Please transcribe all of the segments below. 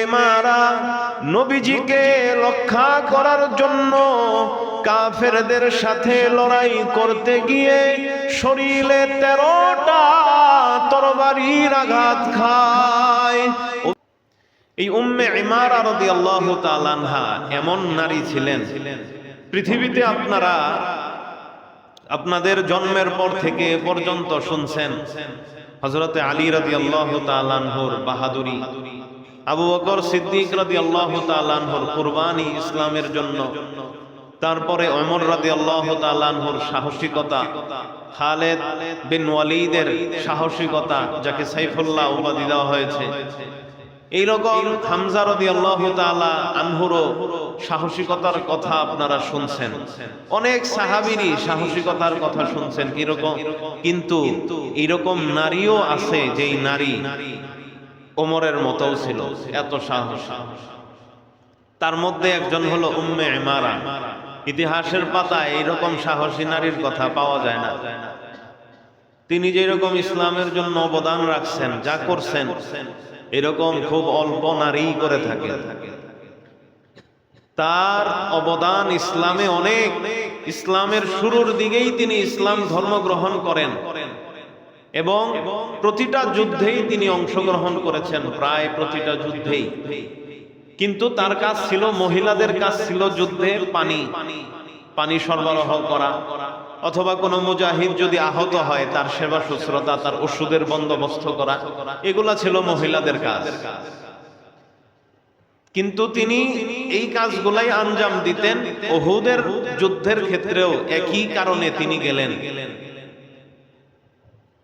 ইমারা নবীজিকে রক্ষা করার জন্য কাফেরদের সাথে লড়াই করতে গিয়ে শরীরে 13টা তরবারির আঘাত খায়। এই উম্মে ইমারা রাদিয়াল্লাহু তাআলা আনহা এমন নারী ছিলেন, পৃথিবীতে আপনারা আপনাদের জন্মের পর থেকে পর্যন্ত শুনছেন হযরতে আলী রাদিয়াল্লাহু তাআলা আনহুর বাহাদুরি, আবু বকর সিদ্দিক রাদিয়াল্লাহু তাআলা আনহুর কুরবানি ইসলামের জন্য, তারপরে ওমর রাদিয়াল্লাহু তাআলা আনহুর সাহসিকতা, খালেদ বিন ওয়ালিদের সাহসিকতা যাকে সাইফুল্লাহ উপাধি দেওয়া হয়েছে, এইরকম হামজা রাদিয়াল্লাহু তাআলা আনহুরও সাহসিকতার কথা আপনারা শুনছেন, অনেক সাহাবীরই সাহসিকতার কথা শুনছেন কিরকম। কিন্তু এইরকম নারীও আছে যেই নারী ওমরের মতো ছিল, এত সাহস। তার মধ্যে একজন হলো উম্মে ইমারা। ইতিহাসের পাতায় এইরকম সাহসী নারীর কথা পাওয়া যায় না। তিনি যেরকম ইসলামের জন্য অবদান রাখছেন, যা করছেন, এরকম খুব অল্প নারী করে থাকে। তার অবদান ইসলামে অনেক। ইসলামের শুরুর দিকেই তিনি ইসলাম ধর্ম গ্রহণ করেন এবং প্রতিটা যুদ্ধেই তিনি অংশগ্রহণ করেছেন, প্রায় প্রতিটা যুদ্ধেই। কিন্তু তার কাজ ছিল, মহিলাদের কাজ ছিল যুদ্ধে পানি সরবরাহ করা, অথবা কোনো মুজাহিদ যদি আহত হয় তার সেবা শুশ্রূষা, তার ওষুধের বন্দোবস্ত করা, এগুলা ছিল মহিলাদের কাজ। কিন্তু তিনি এই কাজগুলাই আঞ্জাম দিতেন। উহুদের যুদ্ধের ক্ষেত্রেও একই কারণে তিনি গেলেন।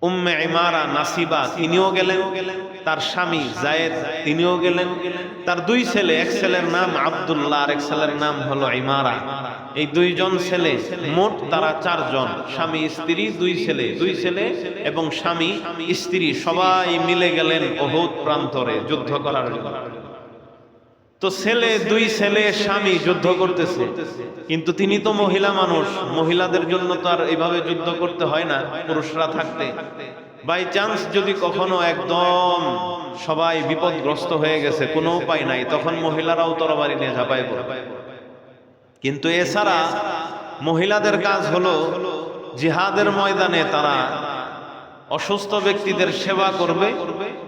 উম্মে ইমারা নাসিবা তিনিও গেলেন, তার স্বামী যায়েদ তিনিও গেলেন, তার দুই ছেলে, এক ছেলের নাম আব্দুল্লাহ আর এক ছেলের নাম হলো ইমারা। এই দুইজন ছেলে, মোট তারা 4 জন, স্বামী স্ত্রী, দুই ছেলে এবং স্বামী স্ত্রী সবাই মিলে গেলেন উহুদ প্রান্তরে যুদ্ধ করার জন্য। তো দুই ছেলে স্বামী যুদ্ধ করতেছে, কিন্তু তিনি তো মহিলা মানুষ, মহিলাদের জন্য তো আর এইভাবে যুদ্ধ করতে হয় না। পুরুষরা থাকতে বাই চান্স যদি কখনো একদম সবাই বিপদগ্রস্ত হয়ে গেছে, কোনো উপায় নাই, তখন মহিলারাও তরবারি নিয়ে ঝাঁপায় পড়ে। কিন্তু এছাড়া মহিলাদের কাজ হলো জিহাদের ময়দানে তারা অসুস্থ ব্যক্তিদের সেবা করবে,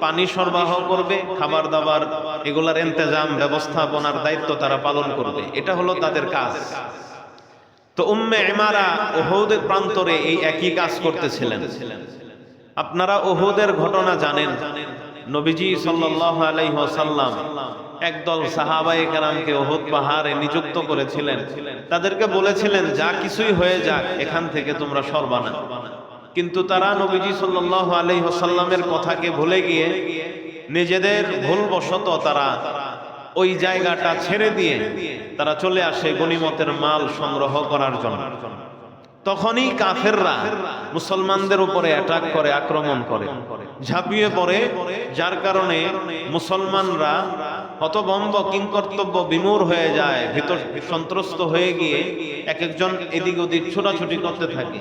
পানি সরবরাহ করবে, খাবার দাবার এগুলার ইন্তজাম ব্যবস্থাপনার দায়িত্ব তারা পালন করবে। এটা হলো তাদের কাজ। তো উম্মে ইমারা উহুদের প্রান্তরে এই একই কাজ করতেছিলেন। আপনারা উহুদের ঘটনা জানেন। নবীজি সাল্লাল্লাহু আলাইহি ওয়াসাল্লাম একদল সাহাবায়ে কেরামকে উহুদ পাহাড়ে নিযুক্ত করেছিলেন। তাদেরকে বলেছিলেন, যা কিছুই হয়ে যাক এখান থেকে তোমরা সরবা না। কিন্তু তারা নবীজি সাল্লাল্লাহু আলাইহি ওয়াসাল্লামের কথাকে ভুলে গিয়ে নিজেদের ভুলবশত তারা ওই জায়গাটা ছেড়ে দিয়ে তারা চলে আসে গনিমতের মাল সংগ্রহ করার জন্য। তখনই কাফেররা মুসলমানদের উপরে অ্যাটাক করে, আক্রমণ করে, ঝাঁপিয়ে পড়ে, যার কারণে মুসলমানরা হতভম্ব, কিংকর্তব্য বিমূঢ় হয়ে যায়, ভিতর সন্ত্রস্ত হয়ে গিয়ে এক একজন এদিক ওদিক ছোটাছুটি করতে থাকে।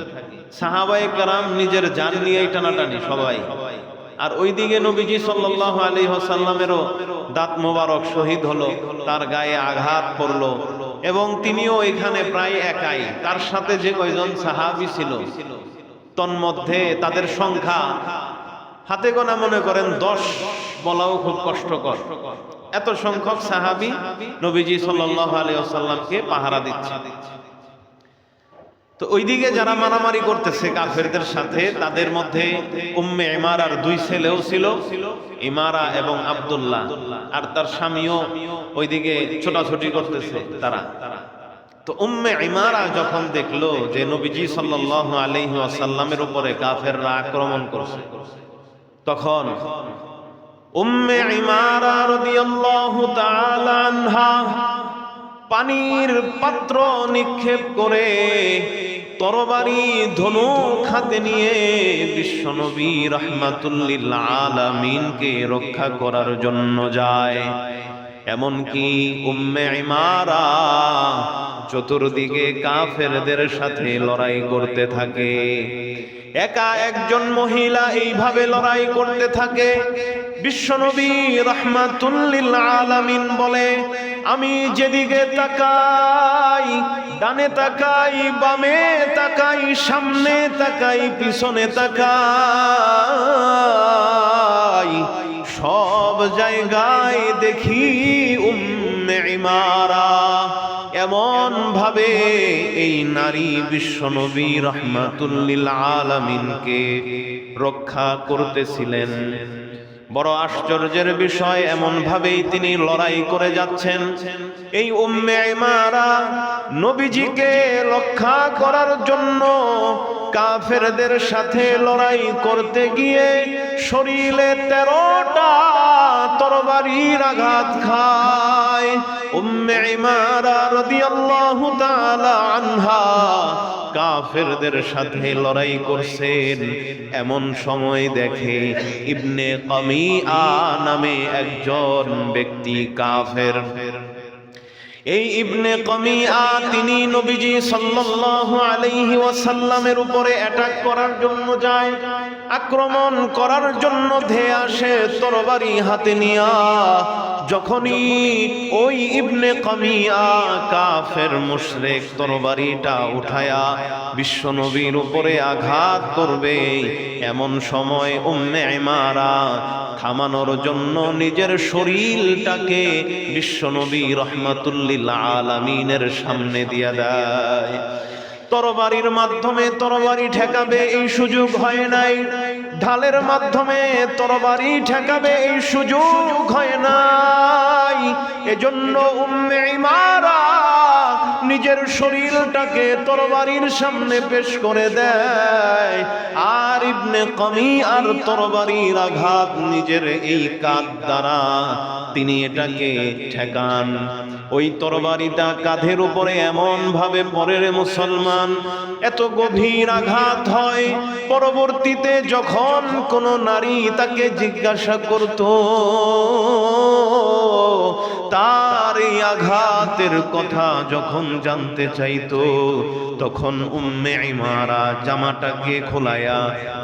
সাহাবায়ে কেরাম নিজের জান নিয়েই টানাটানি সবাই। আর ওইদিকে নবীজি সাল্লাল্লাহু আলাইহি ওয়াসাল্লামেরও দাঁত মোবারক শহীদ হলো, তার গায়ে আঘাত পড়লো এবং তিনিও এখানে প্রায় একাই। তার সাথে যে কয়জন সাহাবী ছিল, তন্মধ্যে তাদের সংখ্যা হাতে গোনা, মনে করেন 10 বলাও খুব কষ্টকর। এত সংখ্যক সাহাবী নবীজি সাল্লাল্লাহু আলাইহি ওয়াসাল্লামকে পাহারা দিচ্ছে। তো ওইদিকে যারা মারামারি করতেছে কাফেরদের সাথে, তাদের মধ্যে উম্মে ইমারার 2 ছেলেও ছিল, ইমারা এবং আব্দুল্লাহ, আর তার স্বামীও ওইদিকে ছোটাছুটি করতেছে তারা। তো উম্মে ইমারা যখন দেখলো যে নবীজি সাল্লাল্লাহু আলাইহি ওয়াসাল্লামের উপরে কাফেররা আক্রমণ করছে, তখন উম্মে ইমারা রাদিয়াল্লাহু তাআলা আনহা পানির পাত্র নিক্ষেপ করে তরবারি ধনুক হাতে নিয়ে বিশ্বনবী রাহমাতুল লিল আলামিনকে রক্ষা করার জন্য যায়। এমনকি উম্মে ইমারা চতুর্দিকে কাফেরদের সাথে লড়াই করতে থাকে। একা একজন মহিলা এইভাবে লড়াই করতে থাকে। বিশ্বনবী রাহমাতুল লিল আলামিন বলে, আমি যেদিকে তাকাই, ডানে তাকাই, বামে তাকাই, সামনে তাকাই, পিছনে তাকাই, সব জায়গায় দেখি উম্মে ইমারা। এমন ভাবে এই নারী বিশ্বনবী রাহমাতুল লিল আলামিনকে রক্ষা করতেছিলেন। বড় আশ্চর্যের বিষয়, এমন ভাবেই তিনি লড়াই করে যাচ্ছেন। এই উম্মে ইমারা নবীজিকে রক্ষা করার জন্য কাফেরদের সাথে লড়াই করতে গিয়ে শরীরে 13টা তরবারির আঘাত খায়। উম্মে ইমারা রাদিয়াল্লাহু তাআলা আনহা কাফেরদের সাথে লড়াই করছেন। এমন সময় দেখে ইবনে কামিআ নামে একজন ব্যক্তি কাফের। এই ইবনে কামিআ তিনি নবীজি সাল্লাল্লাহু আলাইহি ওয়াসাল্লামের উপরে অ্যাটাক করার জন্য যায়, আক্রমণ করার জন্য ধেয়ে আসে তরবারি হাতে নিয়া। যখনই ওই ইবনে কামিআ কাফের মুশরিক তরবারিটা উঠায়া বিশ্বনবীর উপরে আঘাত করবে, এমন সময় উম্মে ইমারা থামানোর জন্য নিজের শরীরটাকে বিশ্বনবী রাহমাতুল লিল আলামিনের সামনে দিয়া দেয়। তরবারির মাধ্যমে তরবারি ঠেকাবে এই সুযোগ হয় নাই, ঢালের মাধ্যমে তরবারি ঠেকাবে এই সুযোগ হয় নাই। এজন্য উম্মে ইমারা নিজের শরীরটাকে তরবারির সামনে পেশ করে দেয়, আর ইবনে কামিআর তরবারির আঘাত নিজের এই কাঁধ দ্বারা তিনি এটাকে ঠেকান। ওই তরবারিটা কাঁধের উপরে এমন ভাবে পড়ে রে মুসলমান, এত গভীর আঘাত হয়। পরবর্তীতে যখন কোন নারী তাকে জিজ্ঞাসা করত, তার এই আঘাতের কথা যখন জানতে চাইতো, তখন উম্মে ইমারা জামাটাকে খোলায়া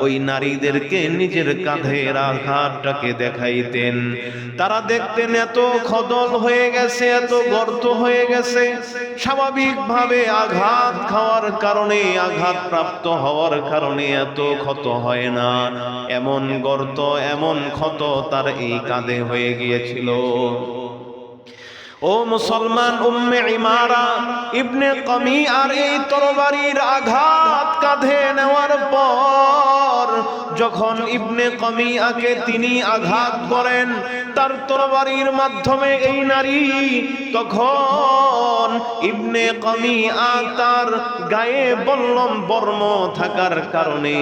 ওই নারীদেরকে নিজের কাঁধের আঘাতটাকে দেখাইতেন। তারা দেখতেন এত খদল হয়ে গেছে, এত গর্ত হয়ে গেছে। স্বাভাবিকভাবে আঘাত খাওয়ার কারণে, আঘাত প্রাপ্ত হওয়ার কারণে এত ক্ষত হয় না, এমন গর্ত, এমন ক্ষত তার এই কাঁধে হয়ে গিয়েছিল। ও মুসলমান, উম্মে ইমারা ইবনে কামিআর এই তরবারির আঘাত কাঁধে নেওয়ার পর যখন ইবনে কামিআকে তিনি আঘাত করেন তার তরবারির মাধ্যমে এই নারী, তখন ইবনে কামিআ তার গায়ে বল্লম বর্ম থাকার কারণে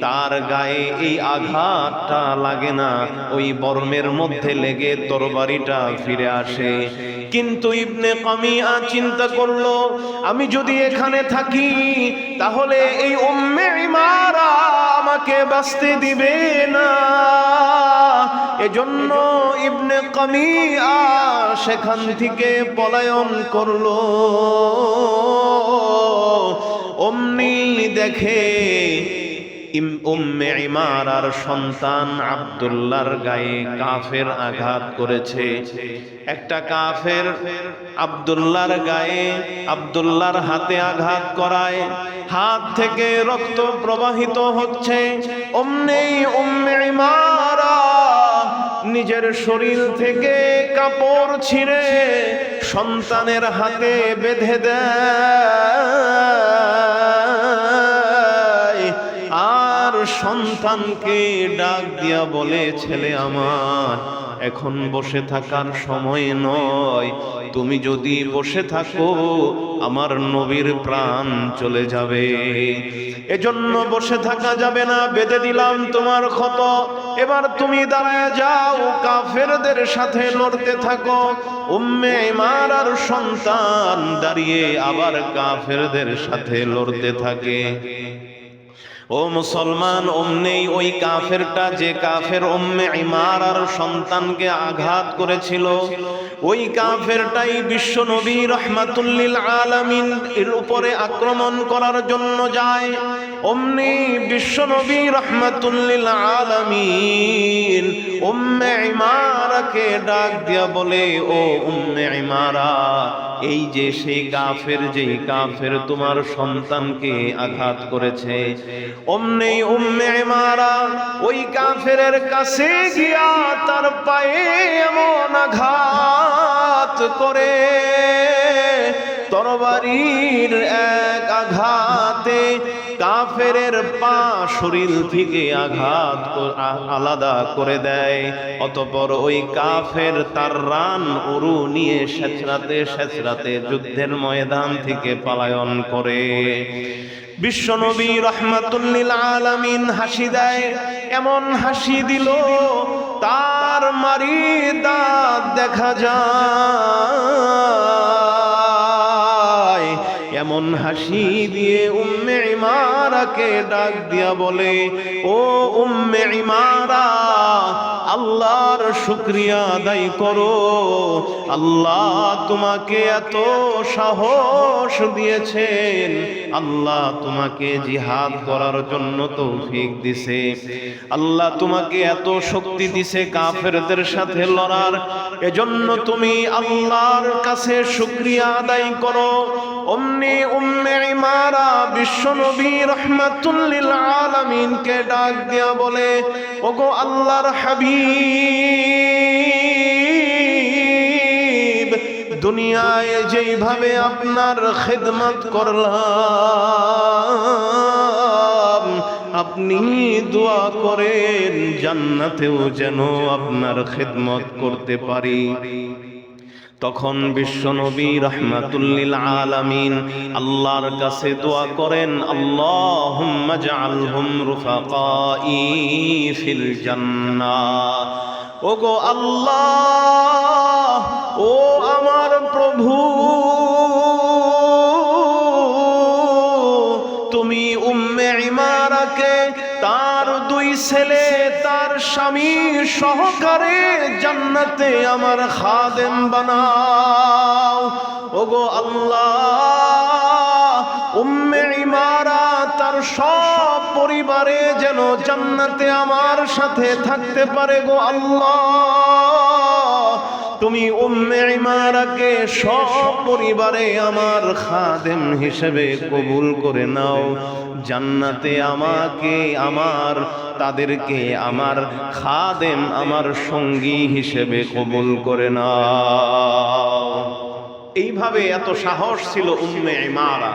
তার গায়ে এই আঘাতটা লাগে না, ওই বর্মের মধ্যে লেগে তরবারিটা ফিরে আসে। কিন্তু ইবনে কামিআ চিন্তা করলো, আমি যদি এখানে থাকি তাহলে এই উম্মে ইমারা আমাকে বাঁচতে দিবে না। এজন্য ইবনে কামিআ সেখান থেকে পলায়ন করলো। অমনি দেখে উম্মে ইমারার সন্তান আব্দুল্লাহর গায়ে কাফের আঘাত করেছে। একটা কাফের আব্দুল্লাহর গায়ে, আব্দুল্লাহর হাতে আঘাত করায়, হাত থেকে রক্ত প্রবাহিত হচ্ছে। অমনি উম্মে ইমারা নিজের শরীর থেকে কাপড় ছিঁড়ে সন্তানের হাতে বেঁধে দেয়, আর সন্তানকে ডাক দিয়া বলে, ছেলে আমার, এখন বসে থাকার সময় নয়, তুমি যদি বসে থাকো আমার নবীর প্রাণ চলে যাবে। এজন্য বসে থাকা যাবে না, বেঁধে দিলাম তোমার ক্ষত, এবার তুমি দাঁড়ায় যাও, কাফেরদের সাথে লড়তে থাকো। উম্মে ইমারার সন্তান দাঁড়িয়ে আবার কাফেরদের সাথে লড়তে থাকে। ও মুসলমান, অমনি ওই কাফেরটা, যে কাফের উম্মে ইমারার সন্তানকে আঘাত করেছিল, ওই কাফেরটাই বিশ্ব নবী রাহমাতুল লিল আলামিন এর উপরে আক্রমণ করার জন্য যায়। অমনি বিশ্বনবী রাহমাতুল লিল আলামিন উম্মে ইমারাকে ডাক দিয়া বলে, ও উম্মে ইমারা, এই যে সেই কাফের, যেই কাফের তোমার সন্তানকে আঘাত করেছে। অমনি উম্মে ইমারা ওই কাফেরের কাছে গিয়া তার পায়ে এমন আঘাত করে, তরবারির এক আঘাতে কাফেরের পা শরীর থেকে আঘাত আলাদা করে দেয়। অতঃপর ওই কাফের তার রান উরু নিয়ে সেচরাতে সেচরাতে যুদ্ধের ময়দান থেকে পলায়ন করে। বিশ্বনবী রাহমাতুল লিল আলামিন হাসি দেয়, এমন হাসি দিল তার মারি দাঁত দেখা যায়। এমন হাসি দিয়ে উম্মে ইমারাকে ডাক দিয়া বলে, ও উম্মে ইমারা, আল্লাহর শুকরিয়া আদায় করো। আল্লাহ তোমাকে এত সাহস দিয়েছেন, আল্লাহ তোমাকে জিহাদ করার জন্য তৌফিক দিছে, আল্লাহ তোমাকে এত শক্তি দিছে কাফেরদের সাথে লড়ার, এজন্য তুমি আল্লাহর কাছে শুকরিয়া আদায় করো। অমনি উম্মে ইমারা বিশ্বনবী রাহমাতুল লিল আলামিনকে ডাক দিয়া বলে, ওগো আল্লাহর হাবিব, দুনিয়ায় যেইভাবে আপনার খিদমত করলাম, আপনি দোয়া করেন জান্নাতেও যেন আপনার খিদমত করতে পারি। তখন বিশ্বনবী রাহমাতুল লিল আলামিন আল্লাহর কাছে দোয়া করেন, আল্লাহুম্মা জাআলহুম রুফাকাই ফিল জান্নাহ। ওগো আল্লাহ, ও আমার প্রভু, তুমি উম্মে ইমারাকে তার দুই ছেলে তার স্বামী সহকারে জান্নাতে আমার খাদেম বানাও। ওগো আল্লাহ, উম্মে ইমারা তার সব পরিবারে যেন জান্নাতে আমার সাথে থাকতে পারে। গো আল্লাহ, তুমি উম্মে ইমারাকে সব পরিবারে আমার খাদেম হিসেবে কবুল করে নাও। জান্নাতে আমাকে, আমার তাদেরকে আমার খাদেম, আমার সঙ্গী হিসেবে কবুল করে নাও। এইভাবে এত সাহস ছিল উম্মে ইমারা।